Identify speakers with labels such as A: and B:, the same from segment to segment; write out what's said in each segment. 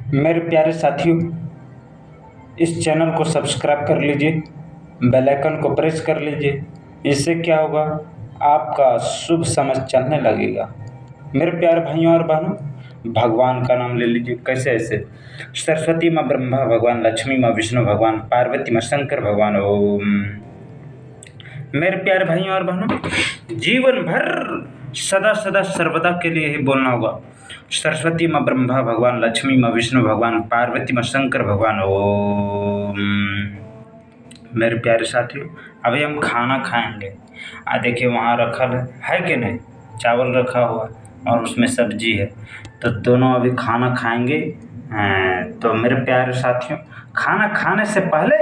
A: मेरे प्यारे साथियों, इस चैनल को सब्सक्राइब कर लीजिए, बेल आइकन को प्रेस कर लीजिए। इससे क्या होगा, आपका शुभ समय चलने लगेगा। मेरे प्यारे भाइयों और बहनों, भगवान का नाम ले लीजिए। कैसे ऐसे? सरस्वती माँ, ब्रह्मा भगवान, लक्ष्मी माँ, विष्णु भगवान, पार्वती माँ, शंकर भगवान। ओम। मेरे प्यारे भाइयों और बहनों, जीवन भर सदा सदा सर्वदा के लिए ही बोलना होगा। सरस्वती माँ, ब्रह्मा भगवान, लक्ष्मी माँ, विष्णु भगवान, पार्वती माँ, शंकर भगवान। ओम। मेरे प्यारे साथियों, अभी हम खाना खाएंगे। देखिए वहाँ रखा है कि नहीं, चावल रखा हुआ और उसमें सब्जी है। तो दोनों अभी खाना खाएंगे। तो मेरे प्यारे साथियों, खाना खाने से पहले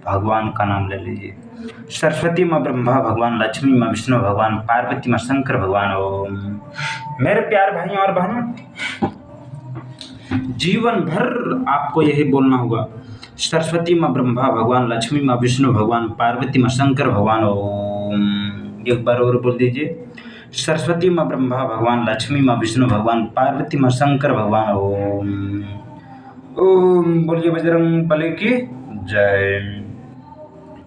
A: भगवान का नाम ले लीजिए। सरस्वती माँ, ब्रह्मा भगवान, लक्ष्मी माँ, विष्णु भगवान, पार्वती माँ, शंकर भगवान। ओम। मेरे प्यारे भाइयों और बहनों, जीवन भर आपको यही बोलना होगा। सरस्वती माँ, ब्रह्मा भगवान, लक्ष्मी माँ, विष्णु भगवान, पार्वती माँ, शंकर भगवान। ओम। एक बार और बोल दीजिए। सरस्वती माँ, ब्रह्मा भगवान, लक्ष्मी माँ, विष्णु भगवान, पार्वती माँ, शंकर भगवान। ओम। ओम बोलिए बजरंग बली की जय।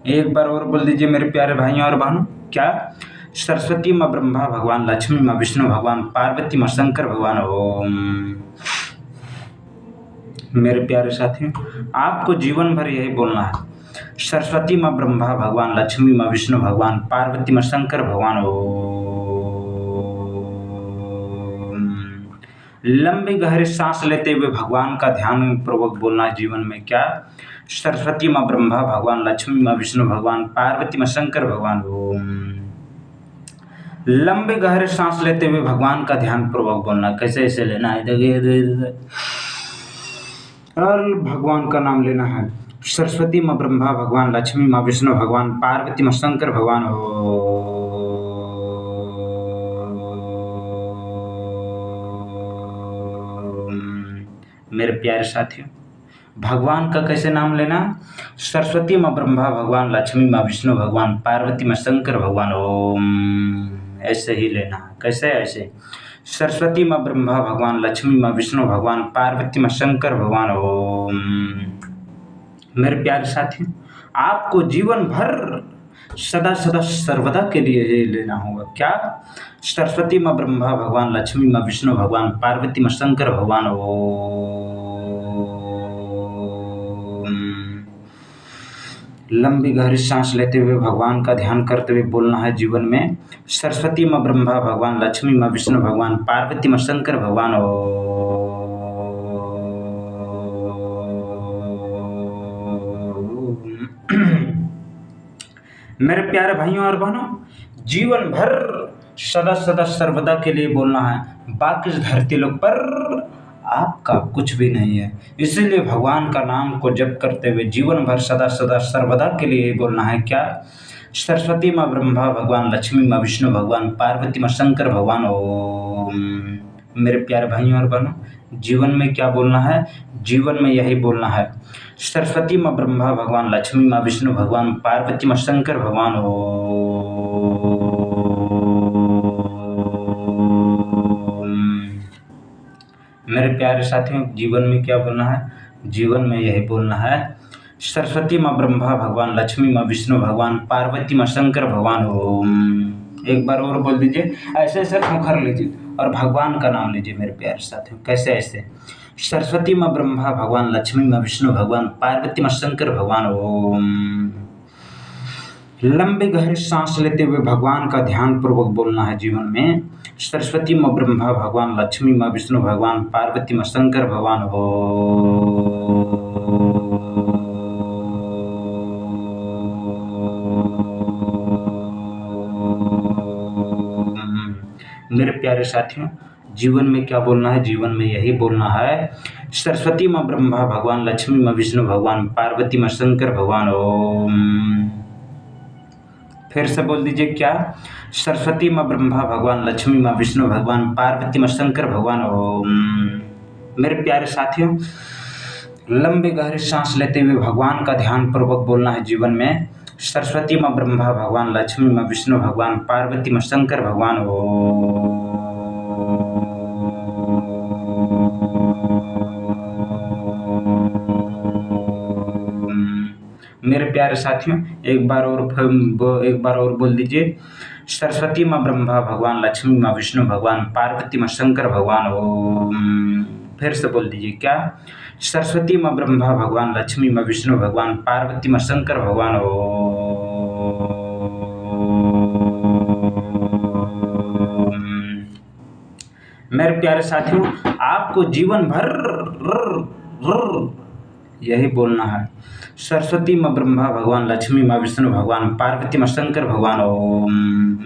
A: एक बार और बोल दीजिए मेरे प्यारे भाइयों और बहनों। क्या? सरस्वती माँ, ब्रह्मा भगवान, लक्ष्मी माँ, विष्णु भगवान, पार्वती माँ, शंकर भगवान। ओम। मेरे प्यारे साथियों, आपको जीवन भर यही बोलना है। सरस्वती माँ, ब्रह्मा भगवान, लक्ष्मी माँ, विष्णु भगवान, पार्वती माँ, शंकर भगवान। ओम। लंबी गहरी सांस लेते हुए भगवान का ध्यान पूर्वक बोलना है जीवन में। क्या? सरस्वती माँ, ब्रह्मा भगवान, लक्ष्मी माँ, विष्णु भगवान, पार्वती माँ, शंकर भगवान। ओम। लंबे गहरे सांस लेते हुए भगवान का ध्यान पूर्वक बोलना। कैसे ऐसे लेना है, देखिए और भगवान का नाम लेना है। सरस्वती माँ, ब्रह्मा भगवान, लक्ष्मी माँ, विष्णु भगवान, पार्वती माँ, शंकर भगवान। मेरे प्यारे साथियों, भगवान का कैसे नाम लेना? सरस्वती माँ, ब्रह्मा भगवान, लक्ष्मी माँ, विष्णु भगवान, पार्वती माँ, शंकर भगवान। ओम। ऐसे ही लेना है। कैसे? ऐसे। सरस्वती माँ, ब्रह्मा भगवान, लक्ष्मी माँ, विष्णु भगवान, पार्वती माँ, शंकर भगवान। ओम। मेरे प्यारे साथियों, आपको जीवन भर सदा सदा सर्वदा के लिए ही लेना होगा। क्या? सरस्वती माँ, ब्रह्मा भगवान, लक्ष्मी माँ, विष्णु भगवान, पार्वती माँ, शंकर भगवान। ओम। लंबी गहरी सांस लेते हुए भगवान का ध्यान करते हुए बोलना है जीवन में। सरस्वती माँ, ब्रह्मा भगवान, लक्ष्मी माँ, विष्णु भगवान, पार्वती माँ, शंकर भगवान। मेरे प्यारे भाइयों और बहनों, जीवन भर सदा सदा सर्वदा के लिए बोलना है। बाकी इस धरती लोक पर आपका कुछ भी नहीं है। इसीलिए भगवान का नाम को जप करते हुए जीवन भर सदा सदा सर्वदा के लिए बोलना है। क्या? सरस्वती माँ, ब्रह्मा भगवान, लक्ष्मी माँ, विष्णु भगवान, पार्वती माँ, शंकर भगवान। ओम। मेरे प्यारे भाइयों और बहनों, जीवन में क्या बोलना है? जीवन में यही बोलना है। सरस्वती माँ, ब्रह्मा भगवान, लक्ष्मी माँ, विष्णु भगवान, पार्वती माँ, शंकर भगवान। मेरे प्यारे साथियों, जीवन में क्या बोलना है? जीवन में यही बोलना है। सरस्वती माँ, ब्रह्मा भगवान, लक्ष्मी माँ, विष्णु भगवान, पार्वती माँ, शंकर भगवान। ओम। एक बार और बोल दीजिए। ऐसे ऐसे मुखर लीजिए और भगवान का नाम लीजिए मेरे प्यारे साथियों। कैसे? ऐसे। सरस्वती माँ, ब्रह्मा भगवान, लक्ष्मी माँ, विष्णु भगवान, पार्वती माँ, शंकर भगवान। ओम। लंबे गहरे सांस लेते हुए भगवान का ध्यान पूर्वक बोलना है जीवन में। सरस्वती माँ, ब्रह्मा भगवान, लक्ष्मी माँ, विष्णु भगवान, पार्वती माँ, शंकर भगवान। हो। मेरे प्यारे साथियों, जीवन में क्या बोलना है? जीवन में यही बोलना है। सरस्वती माँ, ब्रह्मा भगवान, लक्ष्मी माँ, विष्णु भगवान, पार्वती माँ, शंकर भगवान। ओम। फिर से बोल दीजिए। क्या? सरस्वती माँ, ब्रह्मा भगवान, लक्ष्मी माँ, विष्णु भगवान, पार्वती माँ, शंकर भगवान। ओम। मेरे प्यारे साथियों, लंबे गहरे सांस लेते हुए भगवान का ध्यान पूर्वक बोलना है जीवन में। सरस्वती माँ, ब्रह्मा भगवान, लक्ष्मी माँ, विष्णु भगवान, पार्वती माँ, शंकर भगवान। ओम। मेरे प्यारे साथियों, एक बार और बोल दीजिए। सरस्वती माँ ब्रह्मा भगवान, लक्ष्मी माँ विष्णु भगवान, पार्वती माँ शंकर भगवान ओम। फिर से बोल दीजिए क्या? सरस्वती माँ ब्रह्मा भगवान, लक्ष्मी माँ विष्णु भगवान, पार्वती माँ शंकर भगवान ओम। मेरे प्यारे साथियों, आपको जीवन भर यही बोलना है। सरस्वती माँ ब्रह्मा भगवान, लक्ष्मी माँ विष्णु भगवान, पार्वती माँ शंकर भगवान ओम।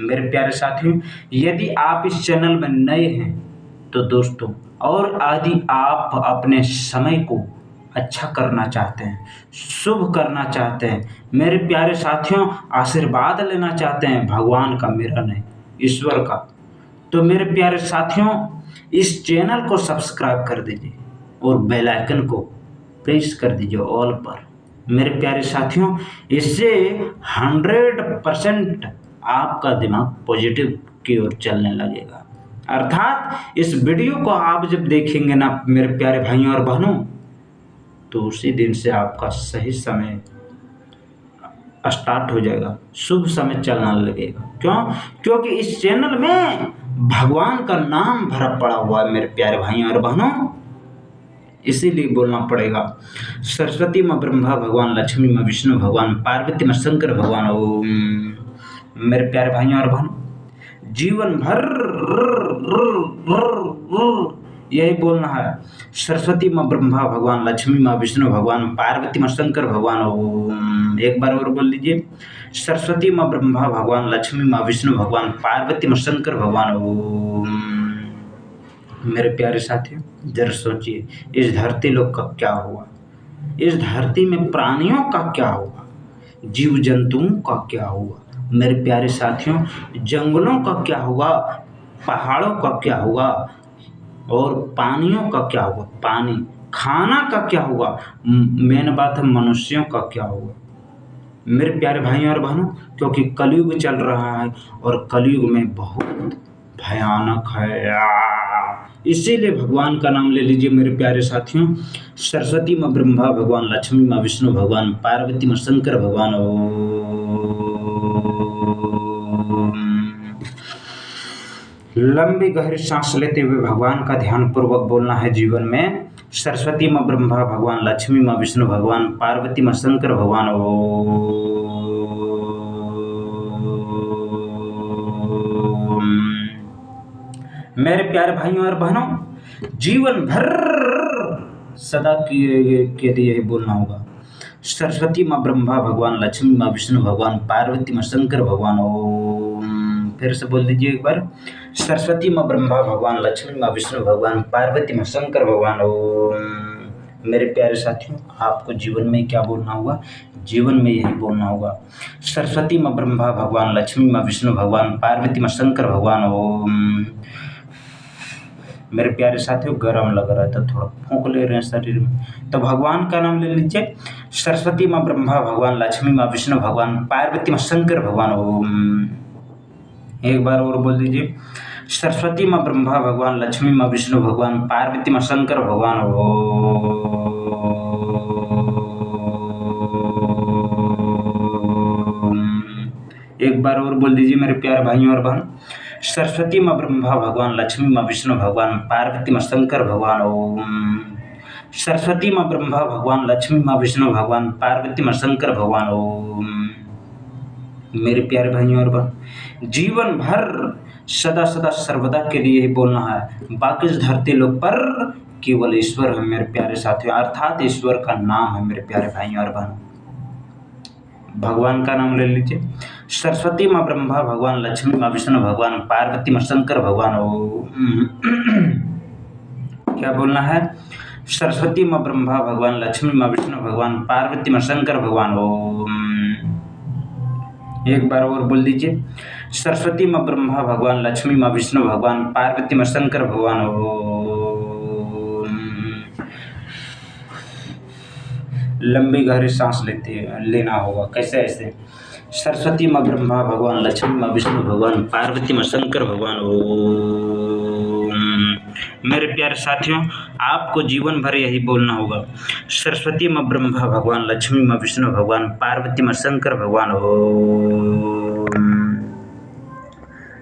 A: मेरे प्यारे साथियों, यदि आप इस चैनल में नए हैं तो दोस्तों, और यदि आप अपने समय को अच्छा करना चाहते हैं, शुभ करना चाहते हैं, मेरे प्यारे साथियों आशीर्वाद लेना चाहते हैं भगवान का, मेरा नहीं ईश्वर का, तो मेरे प्यारे साथियों इस चैनल को सब्सक्राइब कर दीजिए और बेल आइकन को प्रेस कर दीजिए ऑल पर। मेरे प्यारे साथियों, इससे 100% आपका दिमाग पॉजिटिव की ओर चलने लगेगा। अर्थात इस वीडियो को आप जब देखेंगे ना मेरे प्यारे भाइयों और बहनों, तो उसी दिन से आपका सही समय स्टार्ट हो जाएगा, शुभ समय चलने लगेगा। क्यों? क्योंकि इस चैनल में भगवान का नाम भरा पड़ा हुआ है मेरे प्यारे भाइयों और बहनों, इसीलिए बोलना पड़ेगा। सरस्वती माँ ब्रह्मा भगवान, लक्ष्मी माँ विष्णु भगवान, पार्वती माँ शंकर भगवान ओम। मेरे प्यारे भाइयों और बहनों, जीवन भर यही बोलना है। सरस्वती माँ ब्रह्मा भगवान, लक्ष्मी माँ विष्णु भगवान, पार्वती माँ शंकर भगवान ओम। एक बार और बोल लीजिए। सरस्वती माँ ब्रह्मा भगवान, लक्ष्मी माँ विष्णु भगवान, पार्वती माँ शंकर भगवान ओम। मेरे प्यारे साथियों, जरा सोचिए इस धरती लोक का क्या हुआ, इस धरती में प्राणियों का क्या हुआ, जीव जंतुओं का क्या हुआ, मेरे प्यारे साथियों जंगलों का क्या हुआ, पहाड़ों का क्या हुआ, और पानियों का क्या हुआ, पानी खाना का क्या हुआ, मेन बात है मनुष्यों का क्या हुआ। मेरे प्यारे भाइयों और बहनों, क्योंकि कलयुग चल रहा है और कलयुग में बहुत भयानक है। इसीलिए भगवान का नाम ले लीजिए मेरे प्यारे साथियों। सरस्वती माँ ब्रह्मा भगवान, लक्ष्मी माँ विष्णु भगवान, पार्वती माँ शंकर भगवान ओम। लंबी गहरी सांस लेते हुए भगवान का ध्यान पूर्वक बोलना है जीवन में। सरस्वती माँ ब्रह्मा भगवान, लक्ष्मी माँ विष्णु भगवान, पार्वती माँ शंकर भगवान ओम। मेरे प्यारे भाइयों और बहनों, जीवन भर सदा के लिए यही बोलना होगा। सरस्वती माँ ब्रह्मा भगवान, लक्ष्मी माँ विष्णु भगवान, पार्वती माँ शंकर भगवान ओम। फिर से बोल दीजिए एक बार। सरस्वती माँ ब्रह्मा भगवान, लक्ष्मी माँ विष्णु भगवान, पार्वती माँ शंकर भगवान ओम। मेरे प्यारे साथियों, आपको जीवन में क्या बोलना होगा? जीवन में यही बोलना होगा। सरस्वती माँ ब्रह्मा भगवान, लक्ष्मी माँ विष्णु भगवान, पार्वती माँ शंकर भगवान ओम। मेरे प्यारे साथियों गर्म लग रहा था, थोड़ा फूंक ले रहे हैं शरीर में, तो भगवान का नाम ले लीजिए। सरस्वती माँ ब्रह्मा भगवान, लक्ष्मी माँ विष्णु भगवान, पार्वती माँ शंकर भगवान ओम। एक बार और बोल दीजिए। सरस्वती माँ ब्रह्मा भगवान, लक्ष्मी माँ विष्णु भगवान, पार्वती माँ शंकर भगवान ओम। एक बार और बोल दीजिए मेरे प्यारे भाइयों और बहन। सरस्वती माँ ब्रह्मा भगवान, लक्ष्मी माँ विष्णु भगवान, पार्वती माँ शंकर भगवान ओम। सरस्वती माँ ब्रह्मा भगवान, लक्ष्मी माँ विष्णु भगवान, पार्वती माँ शंकर भगवान ओम। मेरे प्यारे भाइयों और बहन, जीवन भर सदा सदा सर्वदा के लिए ही बोलना है। बाकी इस धरती लोक पर केवल ईश्वर है मेरे प्यारे साथियों, अर्थात ईश्वर का नाम है मेरे प्यारे भाइयों और बहनों। भगवान का नाम ले लीजिए। सरस्वती माँ ब्रह्मा भगवान, लक्ष्मी माँ विष्णु भगवान, पार्वती माँ शंकर भगवान ओम। क्या बोलना है? सरस्वती माँ ब्रह्मा भगवान, लक्ष्मी माँ विष्णु भगवान, पार्वती माँ शंकर भगवान ओम। एक बार और बोल दीजिए। सरस्वती माँ ब्रह्मा भगवान, लक्ष्मी माँ विष्णु भगवान, पार्वती माँ शंकर भगवान ओम। लंबी गहरी सांस लेना होगा। कैसे? ऐसे सरस्वती माँ ब्रह्मा भगवान, लक्ष्मी माँ विष्णु भगवान, पार्वती माँ शंकर भगवान ओम। मेरे प्यारे साथियों, आपको जीवन भर यही बोलना होगा, सरस्वती माँ ब्रह्मा भगवान, लक्ष्मी माँ विष्णु भगवान, पार्वती माँ शंकर भगवान। ओम।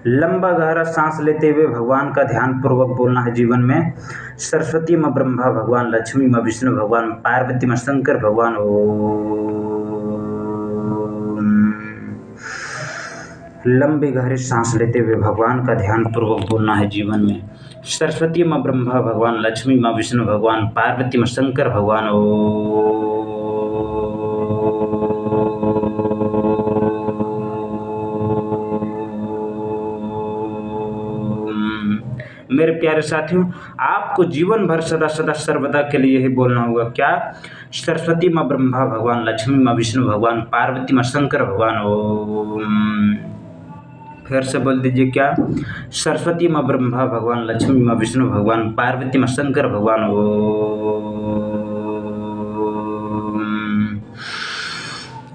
A: लंबा गहरा सांस लेते हुए भगवान का ध्यान पूर्वक बोलना है जीवन में, सरस्वती माँ ब्रह्मा भगवान, लक्ष्मी माँ विष्णु भगवान, पार्वती माँ शंकर भगवान। ओम। लंबी गहरी सांस लेते हुए भगवान का ध्यान पूर्वक बोलना है जीवन में, सरस्वती माँ ब्रह्मा भगवान, लक्ष्मी माँ विष्णु भगवान, पार्वती माँ शंकर भगवान। मेरे प्यारे साथियों, आपको जीवन भर सदा सदा सर्वदा के लिए ही बोलना होगा, क्या? सरस्वती माँ ब्रह्मा भगवान, लक्ष्मी माँ विष्णु भगवान, पार्वती माँ शंकर भगवान। ओम। फिर से बोल दीजिए, क्या? सरस्वती माँ ब्रह्मा भगवान, लक्ष्मी माँ विष्णु भगवान, पार्वती माँ शंकर भगवान। ओम।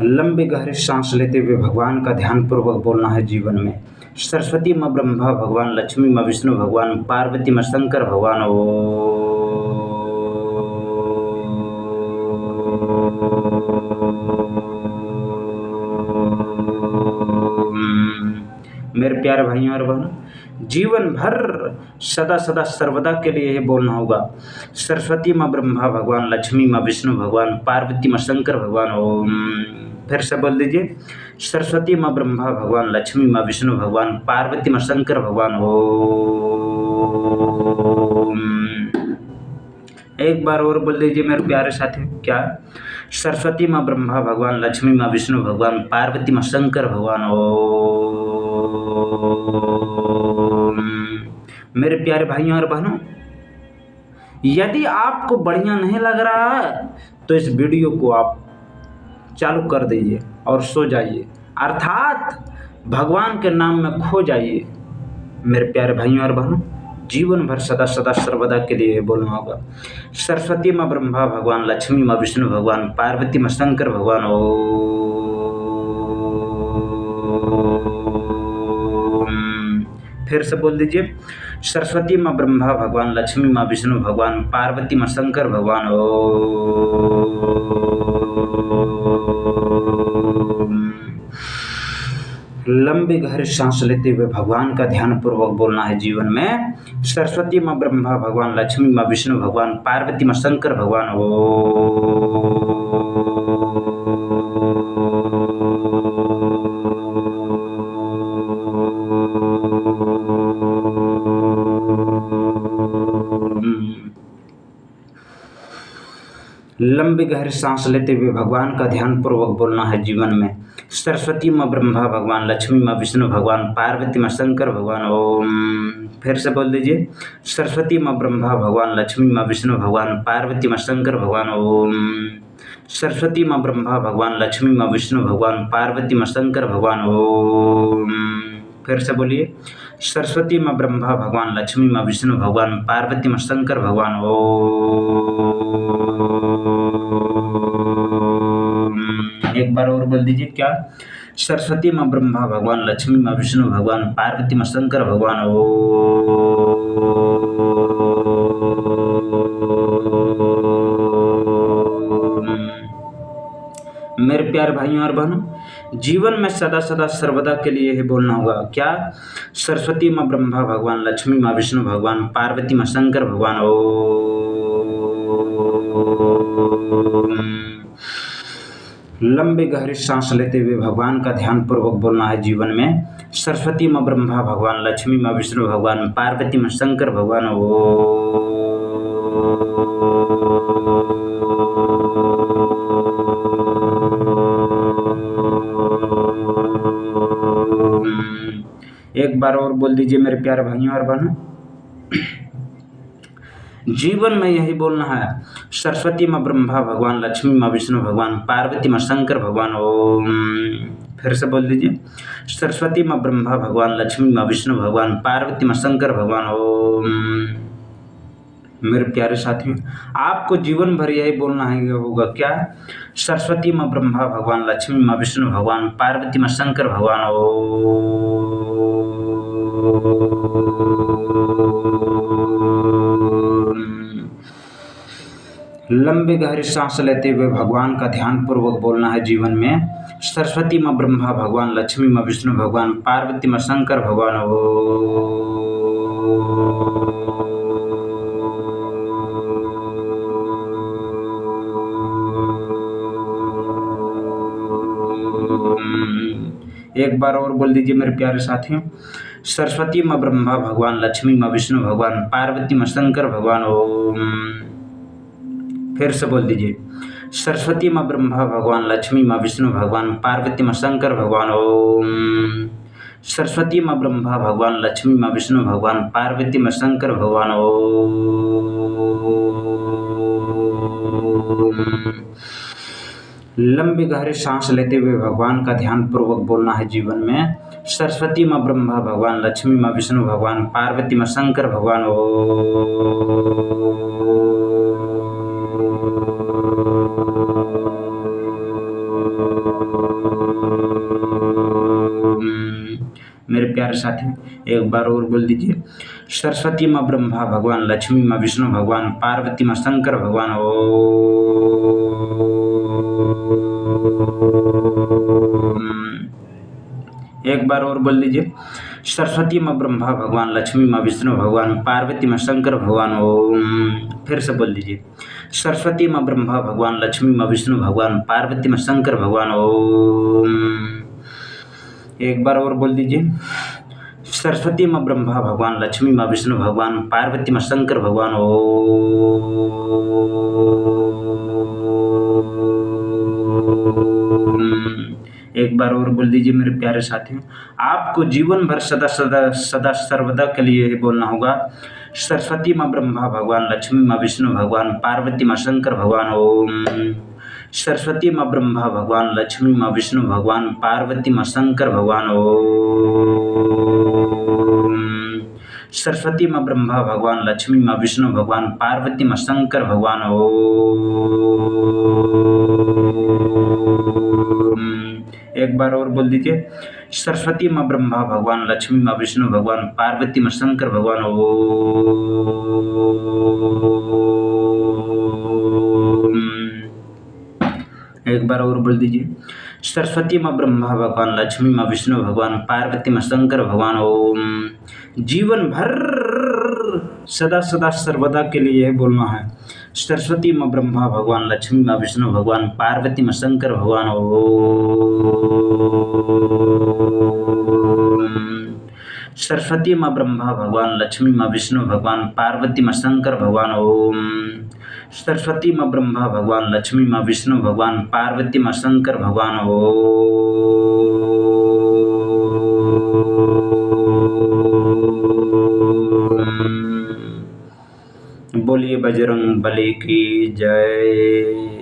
A: लंबी गहरी सांस लेते हुए भगवान का ध्यान पूर्वक बोलना है जीवन में, सरस्वती माँ ब्रह्मा भगवान, लक्ष्मी माँ विष्णु भगवान, पार्वती माँ शंकर भगवान। मेरे प्यारे भाइयों और बहनों, जीवन भर सदा सदा सर्वदा के लिए ये बोलना होगा, सरस्वती माँ ब्रह्मा भगवान, लक्ष्मी माँ विष्णु भगवान, पार्वती माँ शंकर भगवान। ओम। फिर से बोल दीजिए, सरस्वती माँ ब्रह्मा भगवान, लक्ष्मी माँ विष्णु भगवान, पार्वती माँ शंकर भगवान। ओम। एक बार और बोल दीजिए मेरे प्यारे साथी, क्या? सरस्वती माँ ब्रह्मा भगवान, लक्ष्मी माँ विष्णु भगवान, पार्वती माँ शंकर भगवान। ओम। मेरे प्यारे भाइयों और बहनों, यदि आपको बढ़िया नहीं लग रहा है तो इस वीडियो को आप चालू कर दीजिए और सो जाइए, अर्थात भगवान के नाम में खो जाइए। मेरे प्यारे भाइयों और बहनों, जीवन भर सदा सदा सर्वदा के लिए बोलना होगा, सरस्वती माँ ब्रह्मा भगवान, लक्ष्मी माँ विष्णु भगवान, पार्वती माँ शंकर भगवान। ओम। फिर से बोल दीजिए, सरस्वती माँ ब्रह्मा भगवान, लक्ष्मी माँ विष्णु भगवान, पार्वती माँ शंकर भगवान। ओम। लंबी गहरी सांस लेते हुए भगवान का ध्यान पूर्वक बोलना है जीवन में, सरस्वती माँ ब्रह्मा भगवान, लक्ष्मी माँ विष्णु भगवान, पार्वती माँ शंकर भगवान। लंबी गहरी सांस लेते हुए भगवान का ध्यान पूर्वक बोलना है जीवन में, सरस्वती माँ ब्रह्मा भगवान, लक्ष्मी माँ विष्णु भगवान, पार्वती माँ शंकर भगवान। ओम। फिर से बोल दीजिए, सरस्वती माँ ब्रह्मा भगवान, लक्ष्मी माँ विष्णु भगवान, पार्वती माँ शंकर भगवान। ओम। सरस्वती माँ ब्रह्मा भगवान, लक्ष्मी माँ विष्णु भगवान, पार्वती माँ शंकर भगवान। ओम। फिर से बोलिए, सरस्वती माँ ब्रह्मा भगवान, लक्ष्मी माँ विष्णु भगवान, पार्वती माँ शंकर भगवान। ओम। एक बार और बोल दीजिए, क्या? सरस्वती माँ ब्रह्मा भगवान, लक्ष्मी माँ विष्णु भगवान, पार्वती माँ शंकर भगवान। मेरे प्यारे भाइयों और बहनों, जीवन में सदा सदा सर्वदा के लिए ही बोलना होगा, क्या? सरस्वती माँ ब्रह्मा भगवान, लक्ष्मी माँ विष्णु भगवान, पार्वती माँ शंकर भगवान। लंबी गहरी सांस लेते हुए भगवान का ध्यान पूर्वक बोलना है जीवन में, सरस्वती माँ ब्रह्मा भगवान, लक्ष्मी माँ विष्णु भगवान, पार्वती माँ शंकर भगवान। एक बार और बोल दीजिए मेरे प्यारे भाइयों और बहनों, जीवन में यही बोलना है, सरस्वती माँ ब्रह्मा भगवान, लक्ष्मी माँ विष्णु भगवान, पार्वती माँ शंकर भगवान। ओम। फिर से बोल दीजिए, सरस्वती माँ ब्रह्मा भगवान, लक्ष्मी माँ विष्णु भगवान, पार्वती माँ शंकर भगवान। ओम। मेरे प्यारे साथियों, आपको जीवन भर यही बोलना है होगा, क्या? सरस्वती माँ ब्रह्मा भगवान, लक्ष्मी माँ विष्णु भगवान, पार्वती माँ शंकर भगवान। ओम। लंबी गहरी सांस लेते हुए भगवान का ध्यान पूर्वक बोलना है जीवन में। सरस्वती माँ ब्रह्मा भगवान, लक्ष्मी माँ विष्णु भगवान, पार्वती माँ शंकर भगवान। एक बार और बोल दीजिए मेरे प्यारे साथियों। सरस्वती माँ ब्रह्मा भगवान, लक्ष्मी माँ विष्णु भगवान, पार्वती माँ शंकर भगवान। ओम। फिर से बोल दीजिए। सरस्वती माँ ब्रह्मा भगवान, लक्ष्मी माँ विष्णु भगवान, पार्वती माँ शंकर भगवान। ओम। सरस्वती माँ ब्रह्मा भगवान, लक्ष्मी माँ विष्णु भगवान, पार्वती माँ शंकर भगवान। ओम। लंबी गहरी सांस लेते हुए भगवान का ध्यान पूर्वक बोलना है जीवन में। सरस्वती माँ ब्रह्मा भगवान, लक्ष्मी माँ विष्णु भगवान, पार्वती माँ शंकर भगवान। मेरे प्यारे साथी, एक बार और बोल दीजिए। सरस्वती माँ ब्रह्मा भगवान, लक्ष्मी माँ विष्णु भगवान, पार्वती माँ शंकर भगवान। एक बार और बोल दीजिए। सरस्वती माँ ब्रह्मा भगवान, लक्ष्मी माँ विष्णु भगवान, पार्वती माँ शंकर भगवान। ओम। फिर से बोल दीजिए। सरस्वती माँ ब्रह्मा भगवान, लक्ष्मी माँ विष्णु भगवान, पार्वती माँ शंकर भगवान। ओम। एक बार और बोल दीजिए। सरस्वती माँ ब्रह्मा भगवान, लक्ष्मी माँ विष्णु भगवान, पार्वती माँ शंकर भगवान। एक बार और बोल दीजिए मेरे प्यारे साथियों। आपको जीवन भर सदा सदा सदा सर्वदा के लिए ही बोलना होगा। सरस्वती माँ ब्रह्मा भगवान, लक्ष्मी माँ विष्णु भगवान, पार्वती माँ शंकर भगवान। ओम। सरस्वती माँ ब्रह्मा भगवान, लक्ष्मी माँ विष्णु भगवान, पार्वती माँ शंकर भगवान। ओम। सरस्वती माँ ब्रह्मा भगवान, लक्ष्मी माँ विष्णु भगवान, पार्वती माँ शंकर भगवान। ओम। एक बार और बोल दीजिए। सरस्वती माँ ब्रह्मा भगवान, लक्ष्मी माँ विष्णु भगवान, पार्वती माँ शंकर भगवान। ओम। एक बार और बोल दीजिए। सरस्वती माँ ब्रह्मा भगवान, लक्ष्मी माँ विष्णु भगवान, पार्वती माँ शंकर भगवान। ओम। जीवन भर सदा सदा सर्वदा के लिए यह बोलना है। सरस्वती माँ ब्रह्मा भगवान, लक्ष्मी माँ विष्णु भगवान, पार्वती माँ शंकर भगवान। ओम। सरस्वती माँ ब्रह्मा भगवान, लक्ष्मी माँ विष्णु भगवान, पार्वती माँ शंकर भगवान। ओम। सरस्वती माँ ब्रह्मा भगवान, लक्ष्मी माँ विष्णु भगवान, पार्वती माँ शंकर भगवान। ओम। बोलिए बजरंग बली की जय।